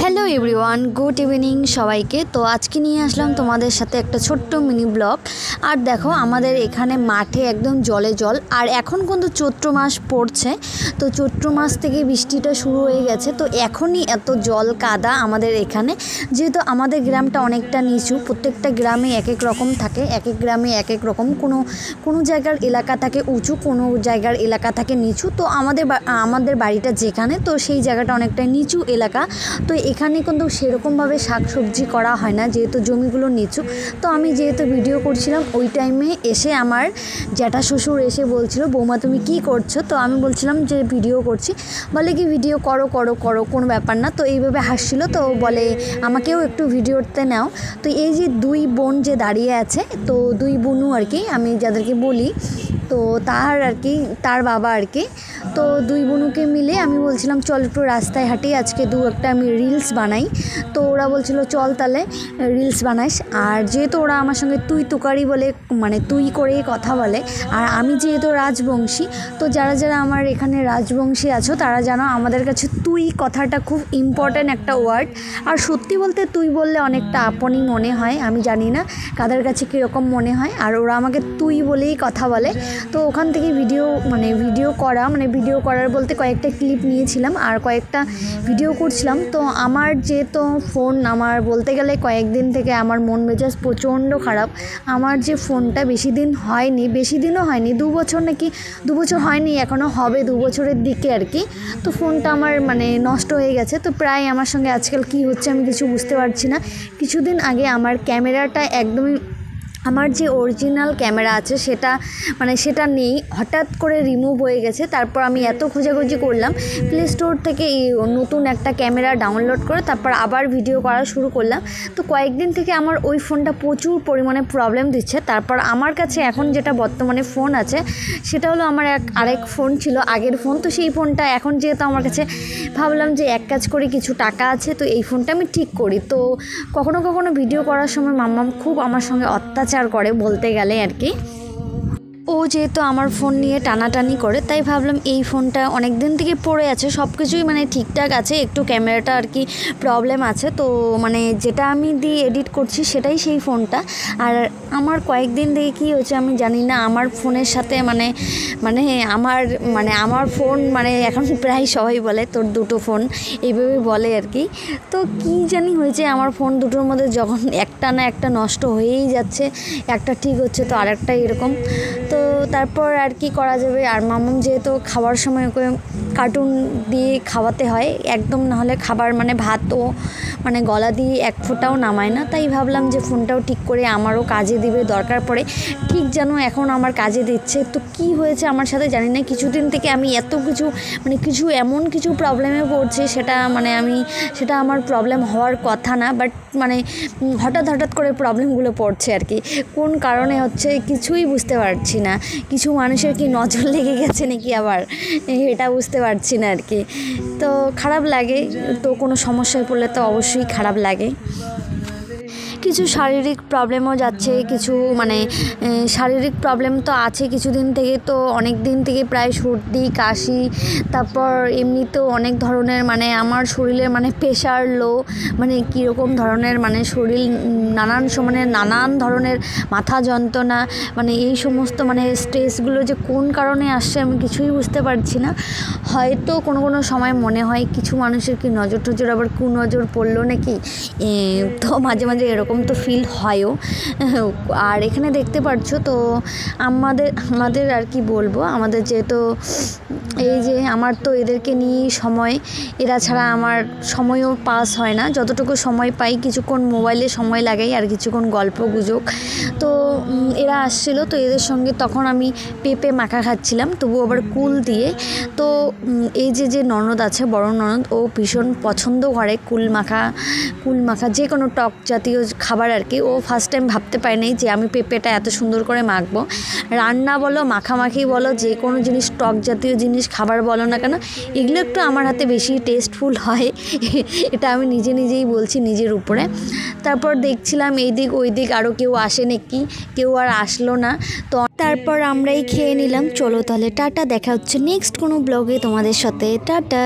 Hello everyone, good evening সবাইকে। তো আজকে নিয়ে আসলাম তোমাদের সাথে একটা ছোট্ট মিনি ব্লগ। আর দেখো আমাদের এখানে মাঠে একদম জলে জল। আর এখন কিন্তু চৈত্র মাস পড়ছে, তো চৈত্র মাস থেকে বৃষ্টিটা শুরু হয়ে গেছে। তো এখনই এত জল কাদা আমাদের এখানে, যেহেতু আমাদের গ্রামটা অনেকটা নিচু। প্রত্যেকটা গ্রামে এক এক রকম থাকে, এক এক গ্রামে এক এক রকম। কোনো জায়গার এলাকা থাকে উঁচু, কোনো জায়গার এলাকা থাকে নিচু। তো আমাদের বাড়িটা যেখানে, তো সেই জায়গাটা অনেকটা নিচু এলাকা। তো এখানে কিন্তু সেরকমভাবে শাকসবজি করা হয় না, যেহেতু জমিগুলো নিচু। তো আমি যেহেতু ভিডিও করছিলাম, ওই টাইমে এসে আমার জ্যাঠা শ্বশুর এসে বলছিল, বৌমা তুমি কি করছো? তো আমি বলছিলাম যে ভিডিও করছি। বলে কি ভিডিও করো করো করো, কোনো ব্যাপার না। তো এইভাবে হাসছিল। তো বলে আমাকেও একটু ভিডিওতে নাও। তো এই যে দুই বোন যে দাঁড়িয়ে আছে, তো দুই বোনও আর কি, আমি যাদেরকে বলি, তো তার বাবা আর কি। তো দুই বোনুকে মিলে আমি বলছিলাম চল একটু রাস্তায় হাঁটি, আজকে একটা আমি রিলস বানাই। তো ওরা বলছিল চল তাহলে রিলস বানাইস। আর যেহেতু ওরা আমার সঙ্গে তুই তুকারি বলে, মানে তুই করেই কথা বলে। আর আমি যেহেতু রাজবংশী, তো যারা যারা আমার এখানে রাজবংশী আছো তারা জানো আমাদের কাছে তুই কথাটা খুব ইম্পর্ট্যান্ট একটা ওয়ার্ড। আর সত্যি বলতে তুই বললে অনেকটা আপনই মনে হয়। আমি জানি না কাদের কাছে কীরকম মনে হয়। আর ওরা আমাকে তুই বলেই কথা বলে। তো ওখান থেকে ভিডিও করার বলতে কয়েকটা ক্লিপ নিয়েছিলাম আর কয়েকটা ভিডিও করছিলাম। তো আমার যেহেতু ফোন, আমার বলতে গেলে কয়েকদিন থেকে আমার মন মেজাজ প্রচণ্ড খারাপ। আমার যে ফোনটা বেশি দিনও হয়নি, 2 বছর নাকি 2 বছর হয়নি, এখনও হবে 2 বছরের দিকে আর কি। তো ফোনটা আমার নষ্ট হয়ে গেছে। তো প্রায় আমার সঙ্গে আজকাল কি হচ্ছে আমি কিছু বুঝতে পারছি না। কিছুদিন আগে আমার ক্যামেরাটা একদমই, আমার যে অরিজিনাল ক্যামেরা আছে সেটা নেই, হঠাৎ করে রিমুভ হয়ে গেছে। তারপর আমি এত খোঁজাখুঁজি করলাম, প্লে স্টোর থেকে নতুন একটা ক্যামেরা ডাউনলোড করে তারপর আবার ভিডিও করা শুরু করলাম। তো কয়েকদিন থেকে আমার ওই ফোনটা প্রচুর পরিমাণে প্রবলেম দিচ্ছে। তারপর আমার কাছে এখন যেটা বর্তমানে ফোন আছে, সেটা হলো আমার আরেক ফোন ছিল, আগের ফোন। তো সেই ফোনটা এখন যেহেতু আমার কাছে, ভাবলাম যে এক কাজ করে কিছু টাকা আছে, তো এই ফোনটা আমি ঠিক করি। তো কখনো কখনো ভিডিও করার সময় মাম্মাম খুব আমার সঙ্গে অত্যাচার করে বলতে গেলে আর কি। ও যেহেতু আমার ফোন নিয়ে টানাটানি করে, তাই ভাবলাম এই ফোনটা অনেক দিন থেকে পড়ে আছে, সব কিছুই ঠিকঠাক আছে, একটু ক্যামেরাটা আর কি প্রবলেম আছে। তো যেটা আমি দিয়ে এডিট করছি সেটাই সেই ফোনটা। আর আমার কয়েকদিন থেকে কী হয়েছে আমি জানি না, আমার ফোনের সাথে আমার ফোন এখন প্রায় সবাই বলে তোর দুটো ফোন, এইভাবে বলে আর কি। তো কী জানি হয়েছে আমার ফোন দুটোর মধ্যে, যখন একটা না একটা নষ্ট হয়েই যাচ্ছে, একটা ঠিক হচ্ছে তো আরেকটা এরকম। তো তারপর আর কি করা যাবে। আর মাম্মাম যেহেতু খাওয়ার সময় ওকে কার্টুন দিয়ে খাওয়াতে হয় একদম, নাহলে খাবার ভাতও গলা দিয়ে এক ফোঁটাও নামায় না। তাই ভাবলাম যে ফোনটাও ঠিক করে আমারও কাজে দিবে দরকার পড়ে, ঠিক যেন এখন আমার কাজে দিচ্ছে। তো কি হয়েছে আমার সাথে জানি না, কিছুদিন থেকে আমি এত কিছু এমন কিছু প্রবলেমে পড়ছে, সেটা আমার প্রবলেম হওয়ার কথা না, বাট হঠাৎ করে প্রবলেমগুলো পড়ছে আর কি। কোন কারণে হচ্ছে কিছুই বুঝতে পারছি না। কিছু মানুষের কি নজর লেগে গেছে নাকি আবার, এটা বুঝতে পারছি না আর কি। তো খারাপ লাগে, তো কোনো সমস্যায় পড়লে তো অবশ্যই খারাপ লাগে। কিছু শারীরিক প্রবলেমও যাচ্ছে, কিছু শারীরিক প্রবলেম তো আছে কিছুদিন থেকে। তো অনেক দিন থেকে প্রায় সর্দি কাশি, তারপর এমনিতেও অনেক ধরনের আমার শরীরের প্রেশার লো, কীরকম ধরনের শরীর নানান ধরনের মাথা যন্ত্রণা, এই সমস্ত স্ট্রেসগুলো যে কোন কারণে আসছে আমি কিছুই বুঝতে পারছি না। হয়তো কোনো সময় মনে হয় কিছু মানুষের কি নজর টজর আবার কুনজর পড়লো নাকি, তো মাঝে মাঝে এরকম তো ফিল হয়ও। আর এখানে দেখতে পাচ্ছ তো আমাদের আর কি বলবো, আমাদের যেহেতু এই যে আমার তো এদেরকে নিয়েই সময়, এরা ছাড়া আমার সময়ও পাস হয় না। যতটুকু সময় পাই কিছুক্ষণ মোবাইলে সময় লাগাই আর কিছুক্ষণ গল্প গুজব। তো এরা আসছিলো, তো এদের সঙ্গে তখন আমি পেঁপে মাখা খাচ্ছিলাম, তবু আবার কুল দিয়ে। তো এই যে ননদ আছে, বড় ননদ, ও ভীষণ পছন্দ করে কুল মাখা যে কোনো টক জাতীয় খাবার আর কি। ও ফার্স্ট টাইম ভাবতে পারে নাই যে আমি পেঁপেটা এত সুন্দর করে মাখবো। রান্না বলো, মাখামাখি বলো, যে কোনো জিনিস, টক জাতীয় জিনিস খাবার বলো না কেন, এগুলো একটু আমার হাতে বেশি টেস্টফুল হয়। এটা আমি নিজেই বলছি নিজের উপরে। তারপর দেখছিলাম এই দিক ওই দিক আরও কেউ আসে নাকি, কেউ আর আসলো না। তো তারপর আমরাই খেয়ে নিলাম। চলো তাহলে টাটা, দেখা হচ্ছে নেক্সট কোনো ব্লগে তোমাদের সাথে। টাটা।